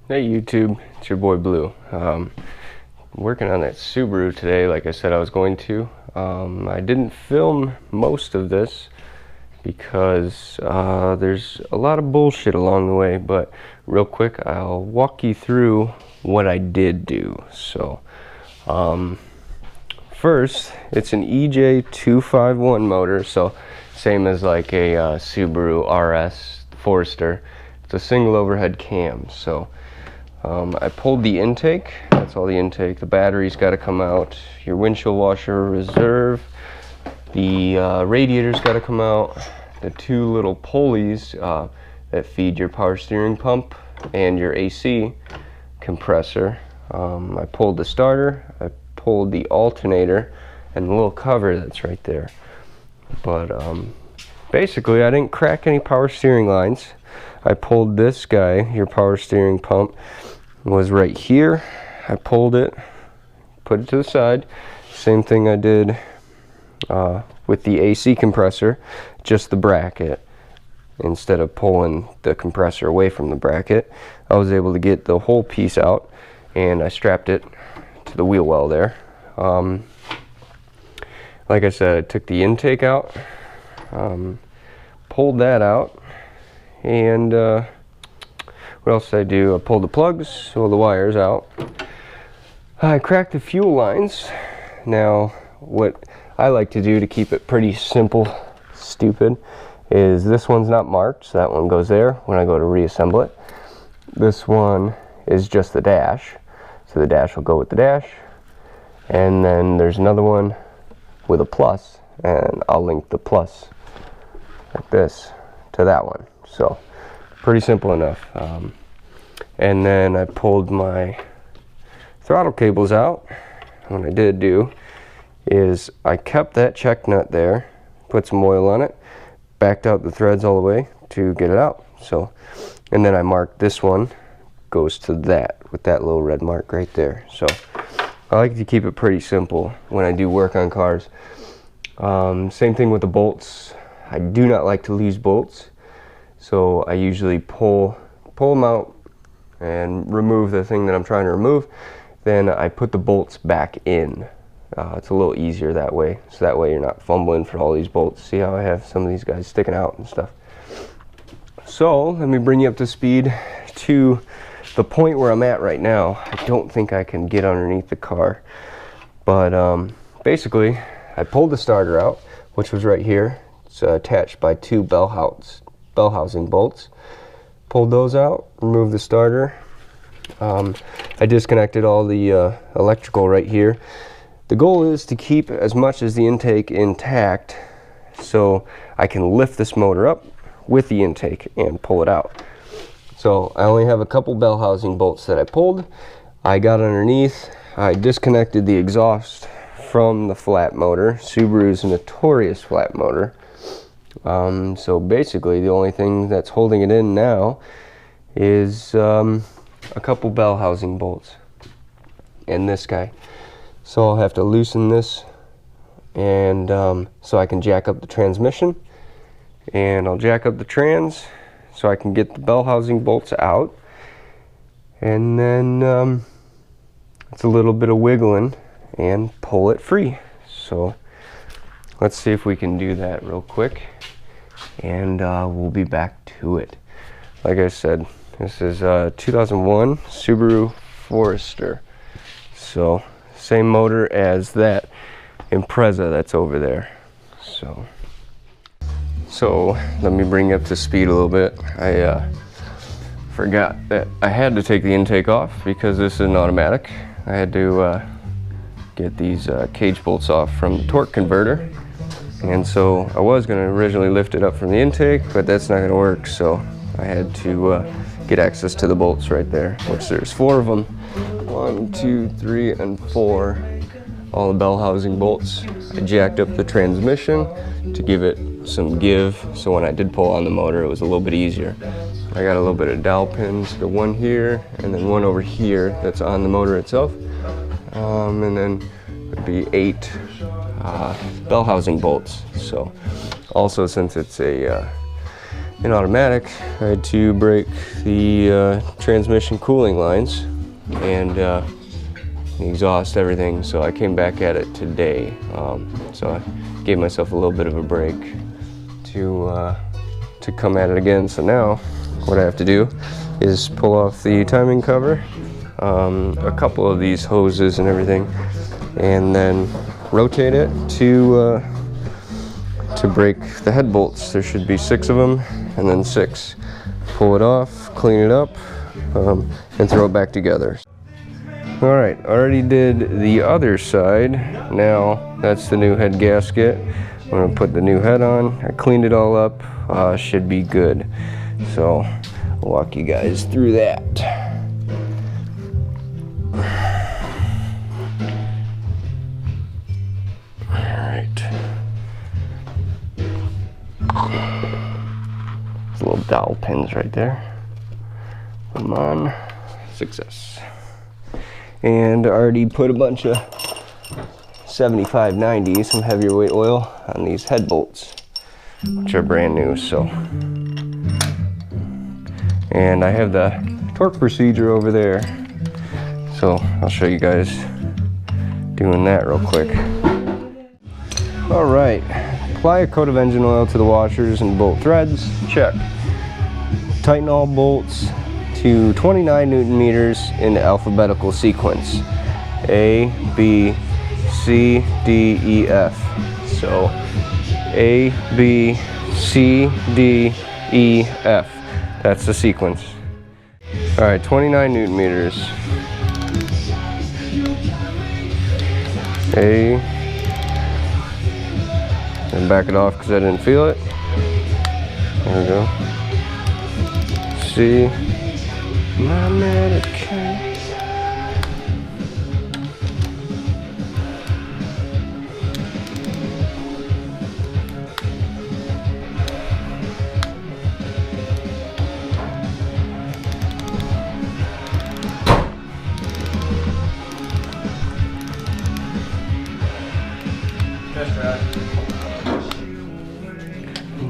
Hey YouTube, it's your boy Blue. Working on that Subaru today like I said I was going to. I didn't film most of this because there's a lot of bullshit along the way, but real quick I'll walk you through what I did do. So first, it's an EJ25 motor, so same as like a Subaru RS Forester. It's a single overhead cam. So I pulled the intake. That's all the intake. The battery's got to come out. Your windshield washer reserve. The radiator's got to come out. The two little pulleys that feed your power steering pump and your AC compressor. I pulled the starter. I pulled the alternator and the little cover that's right there. But basically, I didn't crack any power steering lines. I pulled this guy. Your power steering pump was right here. I pulled it, put it to the side. Same thing I did with the AC compressor, just the bracket. Instead of pulling the compressor away from the bracket, I was able to get the whole piece out, and I strapped it to the wheel well there. Like I said, I took the intake out, pulled that out, and what else did I do? I pulled the plugs, all the wires out. I cracked the fuel lines. Now, what I like to do to keep it pretty simple, stupid, is this one's not marked, so that one goes there when I go to reassemble it. This one is just the dash, so the dash will go with the dash. And then there's another one with a plus, and I'll link the plus like this to that one. So pretty simple enough. And then I pulled my throttle cables out. What I did do is I kept that check nut there, put some oil on it, backed out the threads all the way to get it out. So, and then I marked this one goes to that with that little red mark right there. So I like to keep it pretty simple when I do work on cars. Same thing with the bolts. I do not like to lose bolts, so I usually pull them out and remove the thing that I'm trying to remove. Then I put the bolts back in. It's a little easier that way, so that way you're not fumbling for all these bolts. See how I have some of these guys sticking out and stuff. So let me bring you up to speed to the point where I'm at right now. I don't think I can get underneath the car, but basically I pulled the starter out, which was right here. It's attached by two bell housing bolts. Pulled those out, removed the starter. I disconnected all the electrical right here. The goal is to keep as much as the intake intact so I can lift this motor up with the intake and pull it out. So I only have a couple bell housing bolts that I pulled. I got underneath, I disconnected the exhaust from the flat motor. Subaru's a notorious flat motor. So basically the only thing that's holding it in now is a couple bell housing bolts and this guy. So I'll have to loosen this, and so I can jack up the transmission, and I'll jack up the trans so I can get the bell housing bolts out, and then it's a little bit of wiggling and pull it free. So let's see if we can do that real quick, and we'll be back to it. Like I said, this is a 2001 Subaru Forester. So same motor as that Impreza that's over there. So let me bring you up to speed a little bit. I forgot that I had to take the intake off because this is an automatic. I had to get these cage bolts off from the torque converter, and so I was going to originally lift it up from the intake, but that's not going to work, so I had to get access to the bolts right there, which there's 4 of them. 1, 2, 3, and 4. All the bell housing bolts. I jacked up the transmission to give it some give, so when I did pull on the motor it was a little bit easier. I got a little bit of dowel pins, the one here and then one over here that's on the motor itself, and then would be 8 bell housing bolts. So also, since it's a in automatic, I had to break the transmission cooling lines and the exhaust, everything. So I came back at it today. So I gave myself a little bit of a break to come at it again. So now what I have to do is pull off the timing cover, a couple of these hoses and everything, and then rotate it to break the head bolts. There should be 6 of them, and then 6. Pull it off, clean it up, and throw it back together. Alright, already did the other side. Now that's the new head gasket. I'm going to put the new head on. I cleaned it all up. Should be good. So I'll walk you guys through that. Alright. Little dowel pins right there. Put them on. Success. And I already put a bunch of 75/90, some heavier weight oil on these head bolts, which are brand new. So, and I have the torque procedure over there, so I'll show you guys doing that real quick. All right, apply a coat of engine oil to the washers and bolt threads. Check. Tighten all bolts to 29 Newton meters in alphabetical sequence. A, B, C, D, E, F. So A, B, C, D, E, F. That's the sequence. All right, 29 Newton meters. A, and back it off because I didn't feel it. There we go. C, my Medicaid.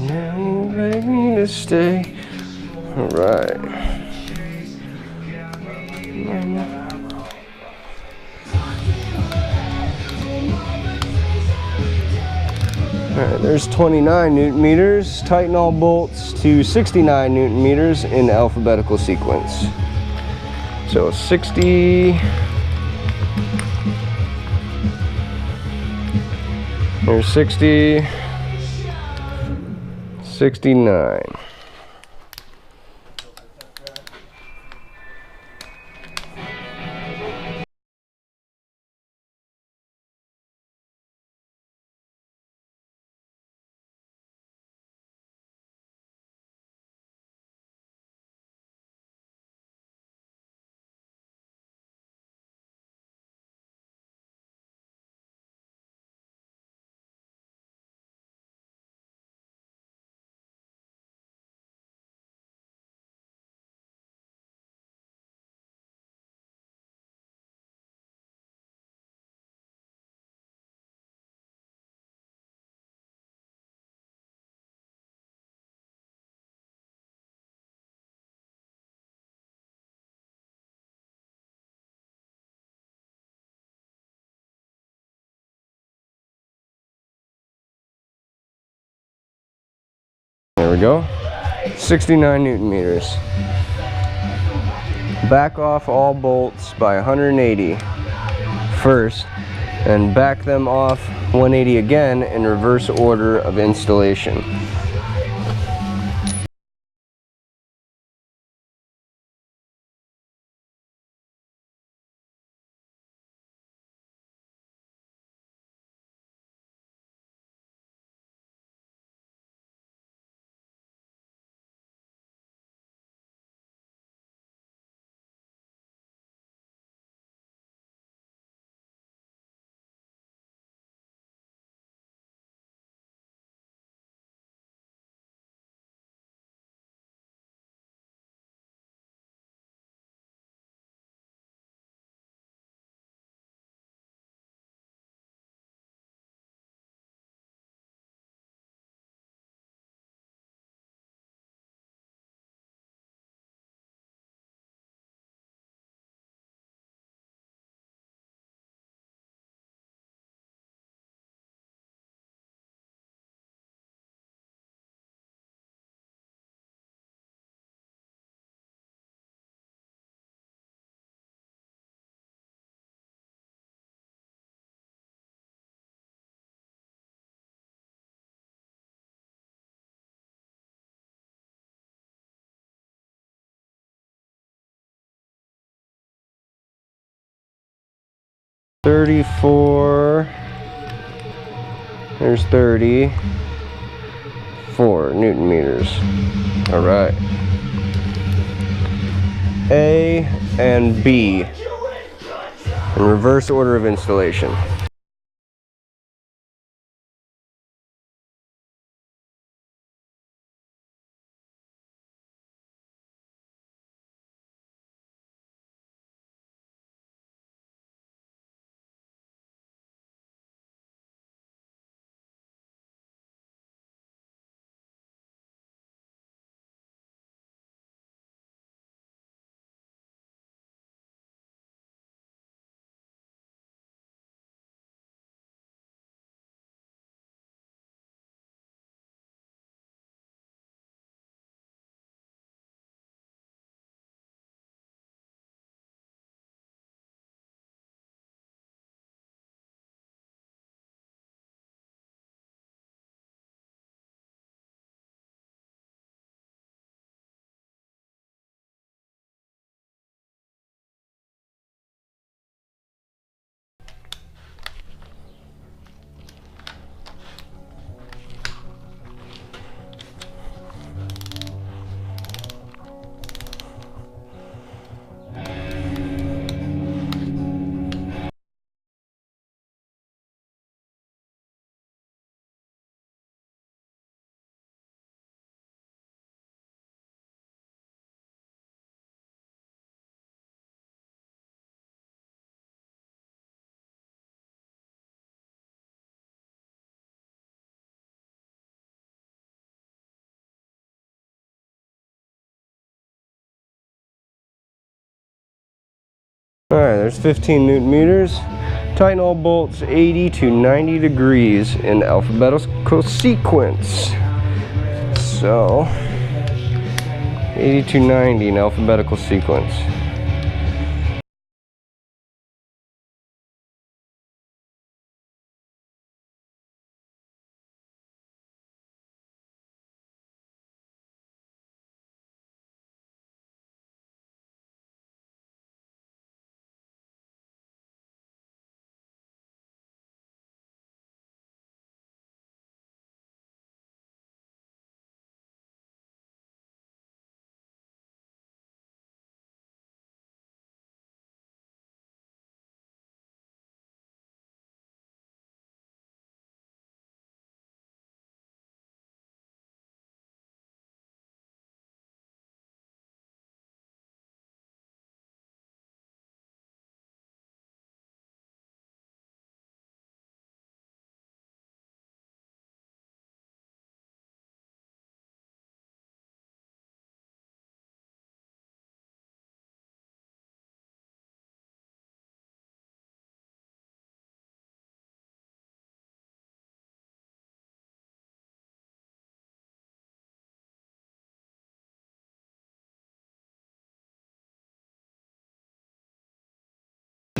Now you beg me to stay. All right. Alright, there's 29 Newton meters. Tighten all bolts to 69 Newton meters in alphabetical sequence. So 60. There's 60. 69. There we go. 69 Newton meters. Back off all bolts by 180 first, and back them off 180 again in reverse order of installation. 34. There's 34 Newton meters. All right. A and B in reverse order of installation. Alright, there's 15 Newton meters. Tighten all bolts 80 to 90 degrees in alphabetical sequence. So, 80 to 90 in alphabetical sequence.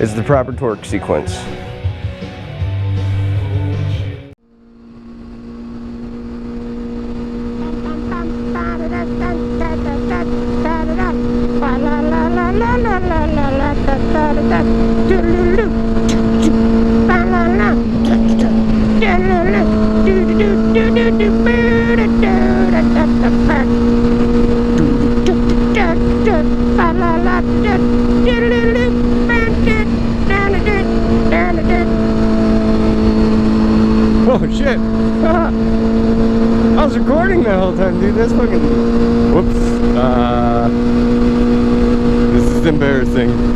Is the proper torque sequence. Oh shit! I was recording the whole time, dude. That's fucking... Whoops. This is embarrassing.